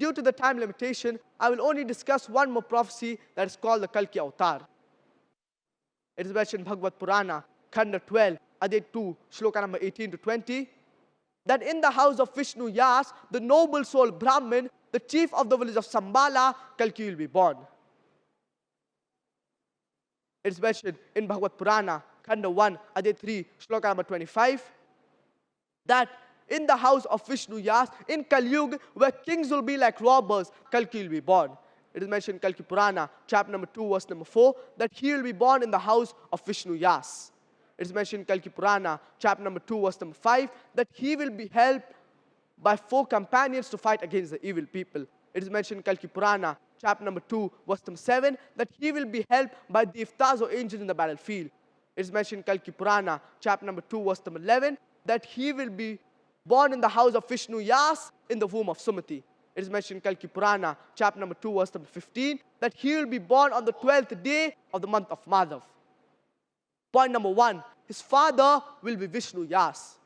Due to the time limitation, I will only discuss one more prophecy that is called the Kalki Avatar. It is mentioned in Bhagavad Purana, Khanda 12, Adhyay 2, Shloka number 18 to 20, that in the house of Vishnu Yas, the noble soul Brahmin, the chief of the village of Sambala, Kalki will be born. It is mentioned in Bhagavad Purana, Khanda 1, Adhyay 3, Shloka number 25, that in the house of Vishnu Yas, in Kalyug, where kings will be like robbers, Kalki will be born. It is mentioned in Kalki Purana, chapter number 2, verse number 4, that he will be born in the house of Vishnu Yas. It is mentioned in Kalki Purana, chapter number 2, verse number 5, that he will be helped by 4 companions to fight against the evil people. It is mentioned in Kalki Purana, chapter number 2, verse number 7, that he will be helped by the Iftaz or angels in the battlefield. It is mentioned in Kalki Purana, chapter number 2, verse number 11, that he will be born in the house of Vishnu Yas in the womb of Sumati. It is mentioned in Kalki Purana, chapter number 2, verse number 15, that he will be born on the 12th day of the month of Madhav. Point number 1, his father will be Vishnu Yas.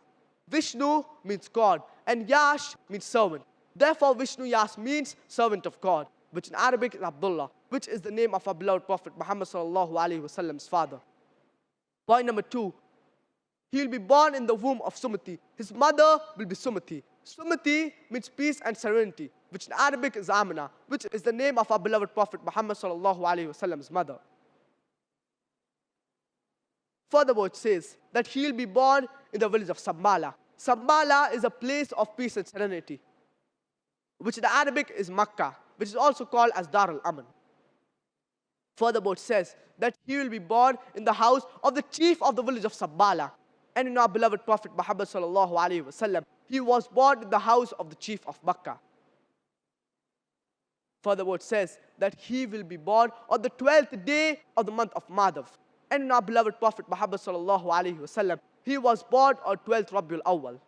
Vishnu means God, and Yash means servant. Therefore, Vishnu Yas means servant of God, which in Arabic is Abdullah, which is the name of our beloved Prophet Muhammad sallallahu alaihi wasallam's father. Point number 2, he will be born in the womb of Sumati. His mother will be Sumati. Sumati means peace and serenity, which in Arabic is Amina, which is the name of our beloved Prophet Muhammad sallallahu alaihi wasallam's mother. Furthermore, it says that he will be born in the village of Sambala. Sambala is a place of peace and serenity, which in Arabic is Makkah, which is also called as Dar al-Aman. Furthermore, it says that he will be born in the house of the chief of the village of Sambala. And in our beloved Prophet Muhammad sallallahu alaihi wasallam, he was born in the house of the chief of Makkah. Furthermore, it says that he will be born on the 12th day of the month of Madhav. And in our beloved Prophet Muhammad sallallahu alaihi wasallam, he was born on 12th Rabiul Awwal.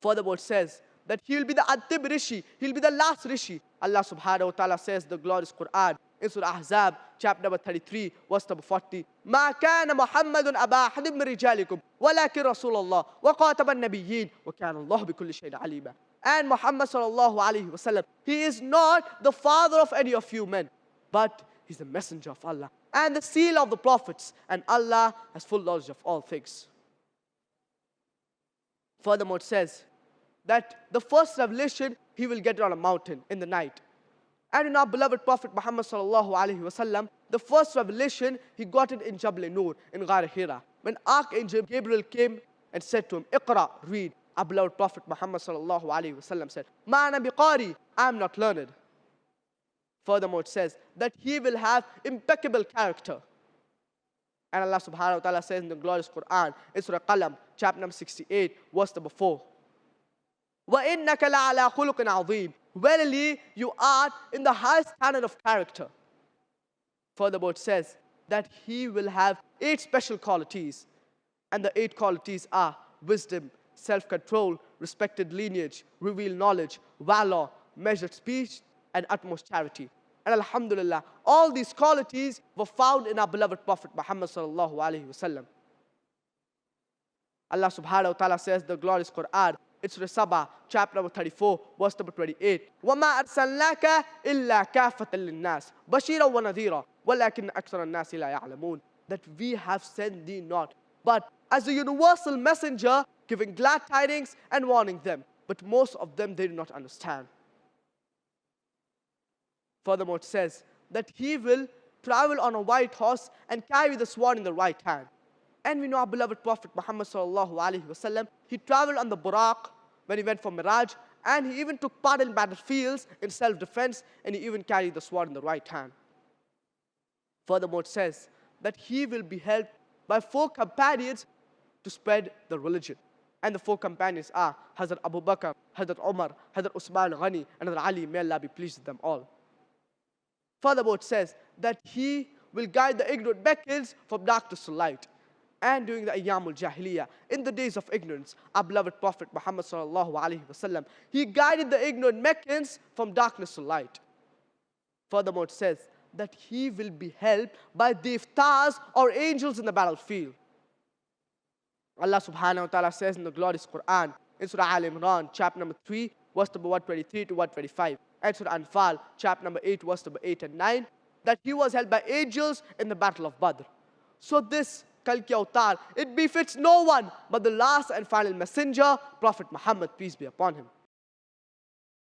Furthermore, it says that he will be the Antib Rishi, he will be the last Rishi. Allah subhanahu wa ta'ala says in the glorious Quran, in Surah Ahzab, chapter number 33, verse number 40, مَا كَانَ مُحَمَّدٌ أَبَا أَحَدٍ مِّن رِجَالِكُمْ وَلَكِنْ رَسُولَ اللَّهِ وَخَاتَمَ النَّبِيِّينَ وَكَانَ اللَّهُ بِكُلِّ شَيْءٍ عَلِيمًا. And Muhammad sallallahu alaihi wasallam, he is not the father of any of you men, but he's the messenger of Allah and the seal of the prophets, and Allah has full knowledge of all things. Furthermore, it says that the first revelation he will get on a mountain in the night. And in our beloved Prophet Muhammad sallallahu alaihi wasallam, the first revelation he got it in Jabal Nur in Ghar Hira, when Archangel Gabriel came and said to him, Iqra, read. Our beloved Prophet Muhammad sallallahu alaihi wasallam said, Ma ana biqari, I am not learned. Furthermore, it says that he will have impeccable character. And Allah subhanahu wa ta'ala says in the glorious Quran, in Surah Qalam, chapter number 68, verse number 4, وَإِنَّكَ لَعَلَىٰ خُلُقٍ عَظِيمٍ. Verily, you are in the highest standard of character. Furthermore, it says that he will have 8 special qualities. And the 8 qualities are wisdom, self-control, respected lineage, revealed knowledge, valor, measured speech, and utmost charity. And alhamdulillah, all these qualities were found in our beloved Prophet Muhammad sallallahu alaihi wasallam. Allah subhanahu wa ta'ala says in the glorious Quran, it's Surah Sabah, chapter number 34, verse number 28. وَمَا أَرْسَلْنَاكَ إِلَّا كَافَةً لِلنَّاسِ بَشِيرًا وَنَذِيرًا وَلَكِنَّ أَكْثَرَ النَّاسِ لَا يَعْلَمُونَ. That we have sent thee not, but as a universal messenger, giving glad tidings and warning them. But most of them, they do not understand. Furthermore, it says that he will travel on a white horse and carry the sword in the right hand. And we know our beloved Prophet Muhammad sallallahu alaihi wasallam, he traveled on the Buraq when he went for Miraj, and he even took part in battlefields in self-defense, and he even carried the sword in the right hand. Furthermore, it says that he will be helped by 4 companions to spread the religion. And the 4 companions are Hazrat Abu Bakr, Hazrat Umar, Hazrat Usman Ghani, and Hazrat Ali, may Allah be pleased with them all. Furthermore, it says that he will guide the ignorant Meccans from darkness to light. And during the Ayyamul Jahiliyyah, in the days of ignorance, our beloved Prophet Muhammad sallallahu alaihi wasallam, he guided the ignorant Meccans from darkness to light. Furthermore, it says that he will be helped by the iftars or angels in the battlefield. Allah subhanahu wa ta'ala says in the glorious Quran, in Surah Al Imran, chapter number 3, verse number 123 to 125, and Surah Anfal, chapter number 8, verse number 8 and 9, that he was held by angels in the battle of Badr. So this Kalki Avatar, it befits no one but the last and final messenger, Prophet Muhammad, peace be upon him.